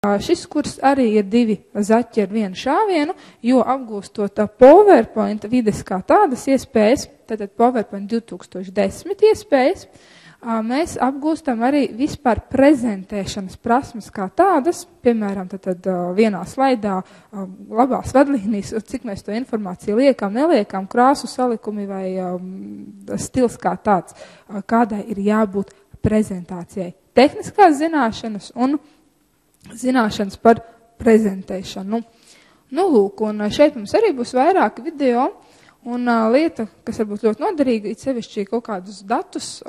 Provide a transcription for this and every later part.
Šis kurs arī ir 2 zaķi ar 1 šāvienu, jo apgūstot PowerPoint vides kā tādas iespējas, tātad PowerPoint 2010 iespējas, mēs apgūstam arī vispār prezentēšanas prasmes kā tādas, piemēram, tad vienā slaidā labās vadlīnijas, cik mēs to informāciju liekam, neliekam, krāsu salikumi vai stils kā tāds, kādai ir jābūt prezentācijai. Tehniskās zināšanas un zināšanas par prezentēšanu. Nu, lūk, un šeit mums arī būs vairāki video, un lieta, kas varbūt ļoti noderīga, it sevišķi kaut kādus datus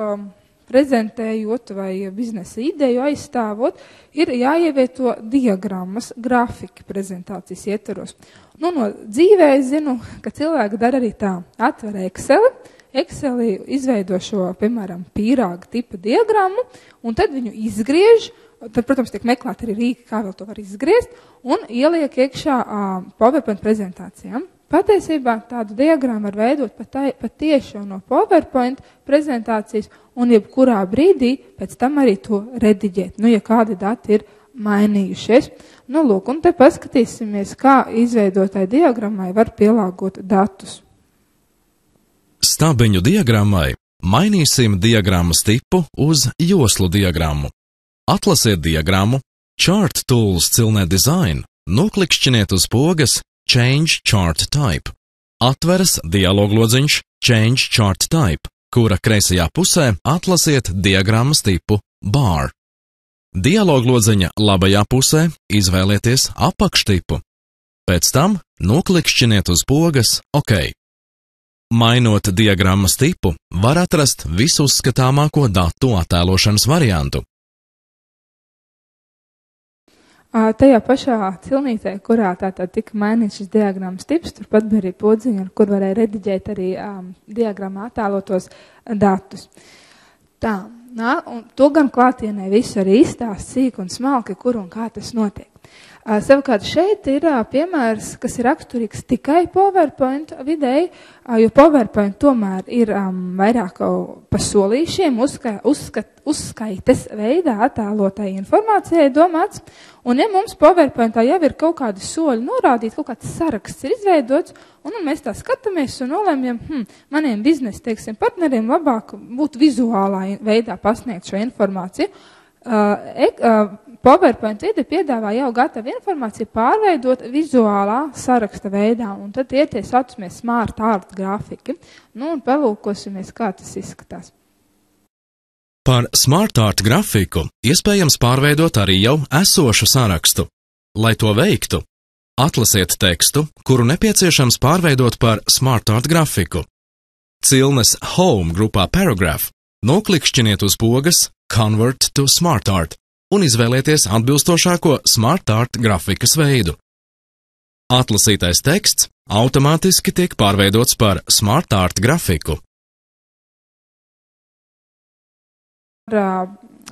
prezentējot vai biznesa ideju aizstāvot, ir jāievieto diagrammas, grafiki prezentācijas ietvaros. Nu, no dzīvē es zinu, ka cilvēki dara arī tā, atver Exceli izveido šo, piemēram, pīrāga tipa diagrammu, un tad viņu izgriež. Tad, protams, tiek meklēt arī rīki, kā vēl to var izgriezt, un ieliek iekšā PowerPoint prezentācijām. Patiesībā tādu diagrammu var veidot pat tieši no PowerPoint prezentācijas, un jebkurā brīdī pēc tam arī to rediģēt, ja kādi dati ir mainījušies. Nu, lūk, un te paskatīsimies, kā izveidotai diagrammai var pielāgot datus. Stabiņu diagrammai mainīsim diagrammas tipu uz joslu diagrammu. Atlasiet diagrammu, Chart Tools cilnē Design, noklikšķiniet uz pogas Change Chart Type. Atveras dialoglodziņš Change Chart Type, kura kreisajā pusē atlasiet diagrammas tipu Bar. Dialoglodziņa labajā pusē izvēlieties apakštipu. Pēc tam noklikšķiniet uz pogas OK. Mainot diagrammas tipu, var atrast visuzskatāmāko datu attēlošanas variantu. Tajā pašā cilnītē, kurā tātad tika mainīts šis diagrammas tips, turpat bija arī podziņa, kur varēja rediģēt arī diagrammā attēlotos datus. Tā, un to gan klātienē visu arī izstāst sīk un smalki, kur un kā tas notiek. Savukārt šeit ir piemērs, kas ir raksturīgs tikai PowerPoint videi, jo PowerPoint tomēr ir vairāk pa solīšiem uzskaites veidā attēlotai informācijai domāts, un ja mums PowerPointā jau ir kaut kādi soļi norādīti, kaut kāds saraksts ir izveidots, un mēs tā skatāmies un nolemjam, maniem biznesa, teiksim, partneriem labāk būtu vizuālā veidā pasniegt šo informāciju. PowerPoint vide piedāvā jau gatavu informāciju pārveidot vizuālā saraksta veidā, un tad tie saucamie smart art grafiki. Nu, un palūkosimies, kā tas izskatās. Par smart art grafiku iespējams pārveidot arī jau esošu sarakstu. Lai to veiktu, atlasiet tekstu, kuru nepieciešams pārveidot par smart art grafiku. Cilnes Home grupā Paragraph noklikšķiniet uz pogas Convert to Smart Art un izvēlieties atbilstošāko Smart Art grafikas veidu. Atlasītais teksts automātiski tiek pārveidots par Smart Art grafiku.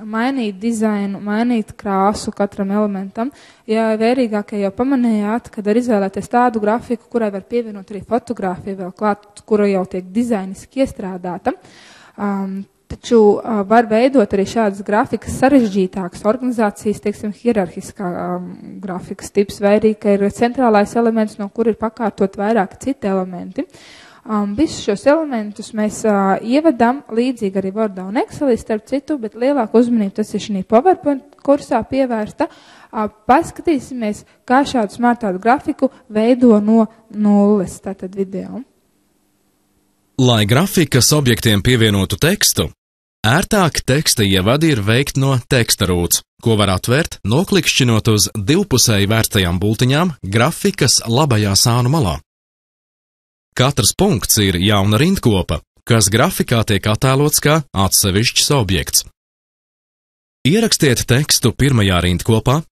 Mainīt dizainu, mainīt krāsu katram elementam. Ja vērīgākie jau pamanījāt, kad var izvēlēties tādu grafiku, kurai var pievienot arī fotogrāfiju vēl klāt, kura jau tiek dizainiski iestrādāta. Taču var veidot arī šādas grafikas sarežģītākas organizācijas, teiksim, hierarhiskā grafikas tips, vai arī, ka ir centrālais elements, no kur ir pakārtot vairāki citi elementi. Visus šos elementus mēs ievedam līdzīgi arī Wordā un Excelī, starp citu, bet lielāku uzmanību tas ir šī PowerPoint kursā pievērsta. Paskatīsimies, kā šādu smartātu grafiku veido no nulles, tātad video. Lai grafikas objektiem pievienotu tekstu, ērtāk teksta ievadi ir veikt no teksta rūts, ko var atvērt, noklikšķinot uz divpusēji vērstajām bultiņām grafikas labajā sānu malā. Katrs punkts ir jauna rindkopa, kas grafikā tiek attēlots kā atsevišķs objekts. Ierakstiet tekstu pirmajā rindkopā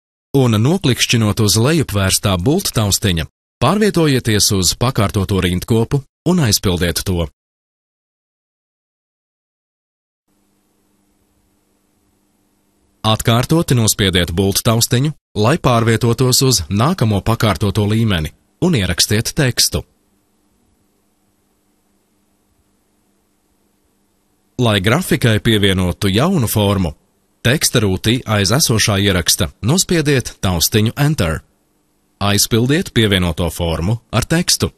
un noklikšķinot uz lejupvērstā bulttaustiņa, pārvietojieties uz pakārtoto rindkopu un aizpildiet to. Atkārtoti nospiediet bulttaustiņu, lai pārvietotos uz nākamo pakārtoto līmeni un ierakstiet tekstu. Lai grafikai pievienotu jaunu formu, Teksta rūtī aiz esošā ieraksta nospiediet taustiņu Enter. Aizpildiet pievienoto formu ar tekstu.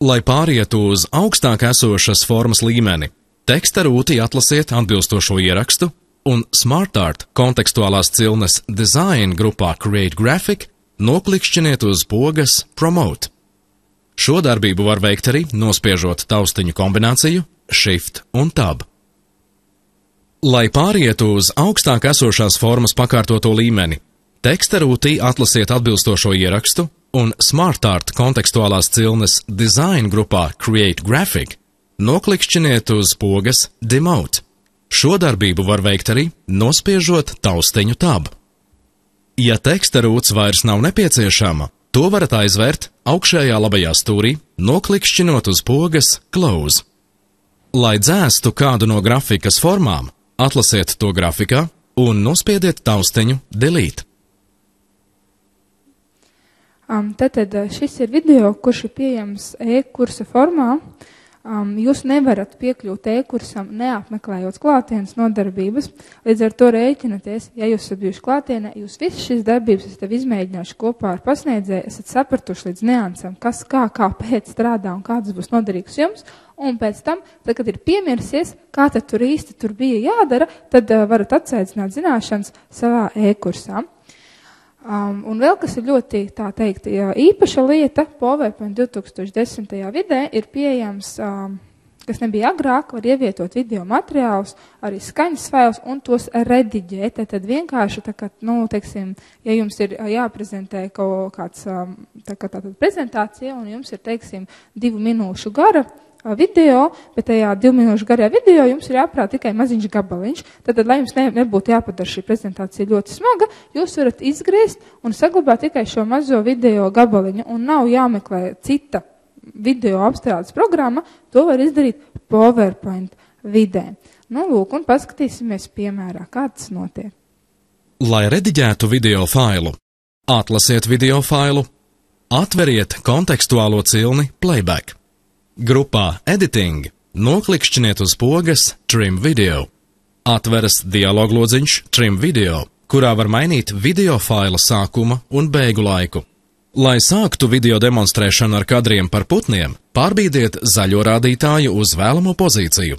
Lai pārietu uz augstāk esošas formas līmeni, teksta rūtī atlasiet atbilstošo ierakstu un SmartArt kontekstuālās cilnes Design grupā Create Graphic noklikšķiniet uz pogas Promote. Šo darbību var veikt arī nospiežot taustiņu kombināciju Shift un Tab. Lai pārietu uz augstāk esošās formas pakārtoto līmeni, teksta rūtī atlasiet atbilstošo ierakstu un SmartArt kontekstuālās cilnes Design grupā Create Graphic noklikšķiniet uz pogas Demote. Šo darbību var veikt arī nospiežot taustiņu Tab. Ja teksta rūts vairs nav nepieciešama, to varat aizvērt augšējā labajā stūrī, noklikšķinot uz pogas Close. Lai dzēstu kādu no grafikas formām, atlasiet to grafikā un nospiediet taustiņu Delete. Tātad šis ir video, kurš ir pieejams e-kursa formā. Jūs nevarat piekļūt e-kursam neapmeklējot klātienes nodarbības, līdz ar to rēķinaties, ja jūs esat bijuši klātienē, jūs visas šīs darbības esat izmēģinājuši kopā ar pasniedzēju, esat sapratuši līdz niansam, kas kāpēc strādā un kāds būs noderīgs jums, un pēc tam, tad, kad ir piemirsies, kā tad tur īsti tur bija jādara, tad varat atsveicināt zināšanas savā e-kursā. Un vēl, kas ir ļoti, tā teikt, īpaša lieta, PowerPoint 2010. vidē ir pieejams, kas nebija agrāk, var ievietot video materiālus, arī skaņas failus un tos rediģēt. Tad vienkārši, teiksim, ja jums ir jāprezentē kaut kāds, tātad prezentācija un jums ir, teiksim, 2 minūšu gara video, bet tajā 2 minūšu garajā video jums ir jāprāt tikai maziņš gabaliņš. Tad, lai jums nebūtu jāpadara šī prezentācija ļoti smaga, jūs varat izgriezt un saglabāt tikai šo mazo video gabaliņu un nav jāmeklē cita video apstrādes programma, to var izdarīt PowerPoint vidē. Lūk, un paskatīsimies piemērā, kā tas notiek. Lai rediģētu video failu, atlasiet video failu, atveriet kontekstuālo cilni Playback. Grupā Editing noklikšķiniet uz pogas Trim Video. Atveras dialoglodziņš Trim Video, kurā var mainīt video faila sākuma un beigu laiku. Lai sāktu video demonstrēšanu ar kadriem par putniem, pārbīdiet zaļo rādītāju uz vēlamo pozīciju.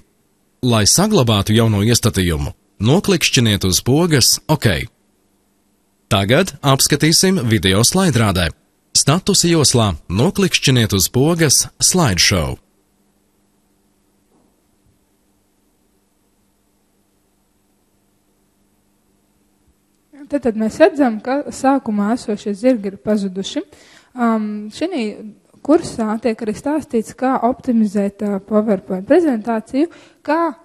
Lai saglabātu jauno iestatījumu, noklikšķiniet uz pogas OK. Tagad apskatīsim video slaidrādē. Statusa joslā noklikšķiniet uz pogas Slideshow. Tad mēs redzam, ka sākumā esošie zirgi ir pazuduši. Šī kursā tiek arī stāstīts, kā optimizēt PowerPoint prezentāciju, kā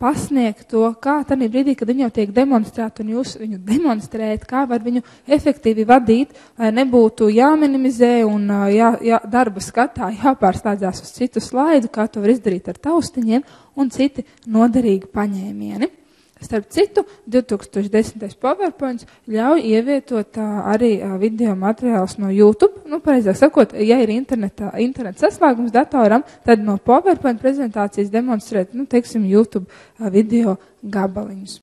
pasniegt to, kā tādā brīdī, kad viņi jau tiek demonstrēti un jūs viņu demonstrējat, kā var viņu efektīvi vadīt, lai nebūtu jāminimizē un darba skatā jāpārslēdzās uz citu slaidu, kā to var izdarīt ar taustiņiem un citi noderīgi paņēmieni. Starp citu, 2010. PowerPoints ļauj ievietot arī video materiālus no YouTube. Pareizāk sakot, ja ir interneta saslēgums datoram, tad no PowerPoint prezentācijas demonstrēt, teiksim, YouTube video gabaliņus.